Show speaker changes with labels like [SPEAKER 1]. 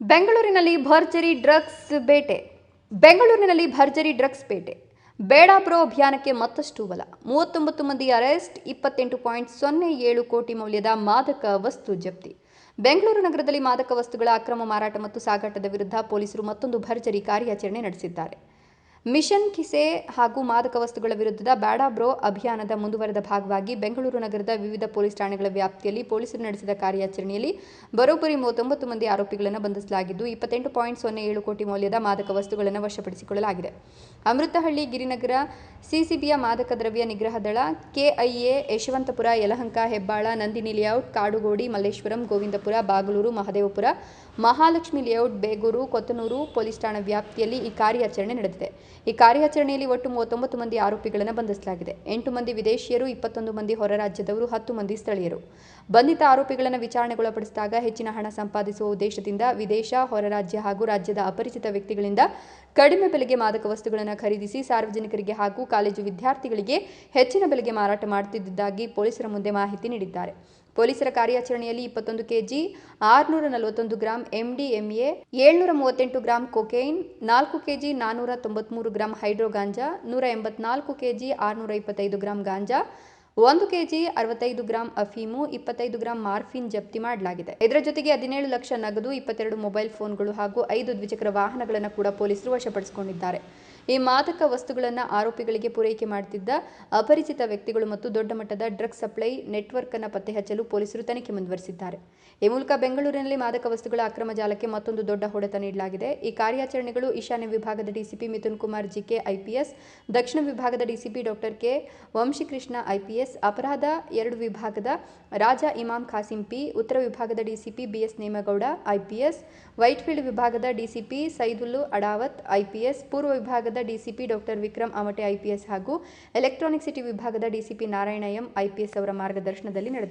[SPEAKER 1] ಬೆಂಗಳೂರಿನಲ್ಲಿ ಭರ್ಜರಿ ಡ್ರಗ್ಸ್ ಬೇಟೆ. ಬೆಂಗಳೂರಿನಲ್ಲಿ ಭರ್ಜರಿ ಡ್ರಗ್ಸ್ ಬೇಟೆ. ಬೇಡ ಬ್ರೋ ಅಭಿಯಾನಕ್ಕೆ ಮತ್ತಷ್ಟು ಬಲ. 39 ಮಂದಿ ಅರೆಸ್ಟ್, 28.07 ಕೋಟಿ ಮೌಲ್ಯದ ಮಾದಕ ವಸ್ತು ಜಪ್ತಿ. ಬೆಂಗಳೂರು ನಗರದಲ್ಲಿ ಮಾದಕ ವಸ್ತುಗಳ ಅಕ್ರಮ ಮಾರಾಟ ಮತ್ತು ಸಾಗಾಟದ ವಿರುದ್ಧ ಪೊಲೀಸರು ಮತ್ತೊಂದು ಭರ್ಜರಿ ಕಾರ್ಯಾಚರಣೆ ನಡೆಸಿದ್ದಾರೆ. ಮಿಷನ್ ಕಿಸೆ ಹಾಗೂ ಮಾದಕ ವಸ್ತುಗಳ ವಿರುದ್ಧದ ಬೇಡ ಬ್ರೋ ಅಭಿಯಾನದ ಮುಂದುವರೆದ ಭಾಗವಾಗಿ ಬೆಂಗಳೂರು ನಗರದ ವಿವಿಧ ಪೊಲೀಸ್ ಠಾಣೆಗಳ ವ್ಯಾಪ್ತಿಯಲ್ಲಿ ಪೊಲೀಸರು ನಡೆಸಿದ ಕಾರ್ಯಾಚರಣೆಯಲ್ಲಿ ಬರೋಬ್ಬರಿ 39 ಮಂದಿ ಆರೋಪಿಗಳನ್ನು ಬಂಧಿಸಲಾಗಿದ್ದು 28.07 ಕೋಟಿ ಮೌಲ್ಯದ ಮಾದಕ ವಸ್ತುಗಳನ್ನು ವಶಪಡಿಸಿಕೊಳ್ಳಲಾಗಿದೆ. ಅಮೃತಹಳ್ಳಿ, ಗಿರಿನಗರ, ಸಿಸಿಬಿಯ ಮಾದಕ ದ್ರವ್ಯ ನಿಗ್ರಹ ದಳ, KIA, Yeshwanthpur, Yelahanka, Hebbal, Nandini layout, Kadugodi, Malleshwaram, Govindapura, Bagalur, Mahadevapura, Mahalakshmi layout, Begur, Kothanur police ಠಾಣಾ ವ್ಯಾಪ್ತಿಯಲ್ಲಿ ಈ ಕಾರ್ಯಾಚರಣೆ ನಡೆದಿದೆ. ಈ ಕಾರ್ಯಾಚರಣೆಯಲ್ಲಿ ಒಟ್ಟು 39 ಮಂದಿ ಆರೋಪಿಗಳನ್ನು ಬಂಧಿಸಲಾಗಿದೆ. 8 ಮಂದಿ ವಿದೇಶಿಯರು, 21 ಮಂದಿ ಹೊರ ರಾಜ್ಯದವರು, 10 ಮಂದಿ ಸ್ಥಳೀಯರು. ಬಂಧಿತ ಆರೋಪಿಗಳನ್ನು ವಿಚಾರಣೆಗೊಳಪಡಿಸಿದಾಗ ಹೆಚ್ಚಿನ ಹಣ ಸಂಪಾದಿಸುವ ಉದ್ದೇಶದಿಂದ ವಿದೇಶ, ಹೊರ ರಾಜ್ಯ ಹಾಗೂ ರಾಜ್ಯದ ಅಪರಿಚಿತ ವ್ಯಕ್ತಿಗಳಿಂದ ಕಡಿಮೆ ಬೆಲೆಗೆ ಮಾದಕ ವಸ್ತುಗಳನ್ನು ಖರೀದಿಸಿ ಸಾರ್ವಜನಿಕರಿಗೆ ಹಾಗೂ ಕಾಲೇಜು ವಿದ್ಯಾರ್ಥಿಗಳಿಗೆ ಹೆಚ್ಚಿನ ಬೆಲೆಗೆ ಮಾರಾಟ ಮಾಡುತ್ತಿದ್ದಾಗಿ ಪೊಲೀಸರ ಮುಂದೆ ಮಾಹಿತಿ ನೀಡಿದ್ದಾರೆ. ಪೊಲೀಸರ ಕಾರ್ಯಾಚರಣೆಯಲ್ಲಿ 21 KG 641 gram MDMA, 738 gram cocaine, 4 KG 493 gram hydro ganja, 184 KG 625 gram ganja, 1 KG 65 gram ಅಫೀಮು, 25 ಗ್ರಾಂ ಮಾರ್ಫಿನ್ ಜಪ್ತಿ ಮಾಡಲಾಗಿದೆ. ಇದರ ಜೊತೆಗೆ 17 ಲಕ್ಷ ನಗದು, 22 ಮೊಬೈಲ್ ಫೋನ್ಗಳು ಹಾಗೂ 5 ದ್ವಿಚಕ್ರ ವಾಹನಗಳನ್ನು ಕೂಡ ಪೊಲೀಸರು ವಶಪಡಿಸಿಕೊಂಡಿದ್ದಾರೆ. ಈ ಮಾದಕ ವಸ್ತುಗಳನ್ನು ಆರೋಪಿಗಳಿಗೆ ಪೂರೈಕೆ ಮಾಡುತ್ತಿದ್ದ ಅಪರಿಚಿತ ವ್ಯಕ್ತಿಗಳು ಮತ್ತು ದೊಡ್ಡ ಮಟ್ಟದ ಡ್ರಗ್ಸ್ ಸಪ್ಲೈ ನೆಟ್ವರ್ಕ್ ಅನ್ನು ಪತ್ತೆ ಹಚ್ಚಲು ಪೊಲೀಸರು ತನಿಖೆ ಮುಂದುವರೆಸಿದ್ದಾರೆ. ಈ ಮೂಲಕ ಬೆಂಗಳೂರಿನಲ್ಲಿ ಮಾದಕ ವಸ್ತುಗಳ ಅಕ್ರಮ ಜಾಲಕ್ಕೆ ಮತ್ತೊಂದು ದೊಡ್ಡ ಹೊಡೆತ ನೀಡಲಾಗಿದೆ. ಈ ಕಾರ್ಯಾಚರಣೆಗಳು ಈಶಾನ್ಯ ವಿಭಾಗದ DCP Mithun Kumar GK IPS, ದಕ್ಷಿಣ ವಿಭಾಗದ DCP doctor K Vamshikrishna IPS, ಅಪರಾಧ 2 ವಿಭಾಗದ ರಾಜ ಇಮಾಮ್ ಖಾಸಿಂ P, ಉತ್ತರ ವಿಭಾಗದ DCP BS Nemagouda IPS, Whitefield ವಿಭಾಗದ ಡಿಸಿಪಿ ಸೈದುಲ್ಲು ಅಡಾವತ್ IPS, ಪೂರ್ವ ವಿಭಾಗದ DCP doctor Vikram Amte IPS ಹಾಗೂ ಎಲೆಕ್ಟ್ರಾನಿಕ್ ಸಿಟಿ ವಿಭಾಗದ ಡಿಸಿಪಿ ನಾರಾಯಣ M IPS ಅವರ ಮಾರ್ಗದರ್ಶನದಲ್ಲಿ ನಡೆದಿದೆ.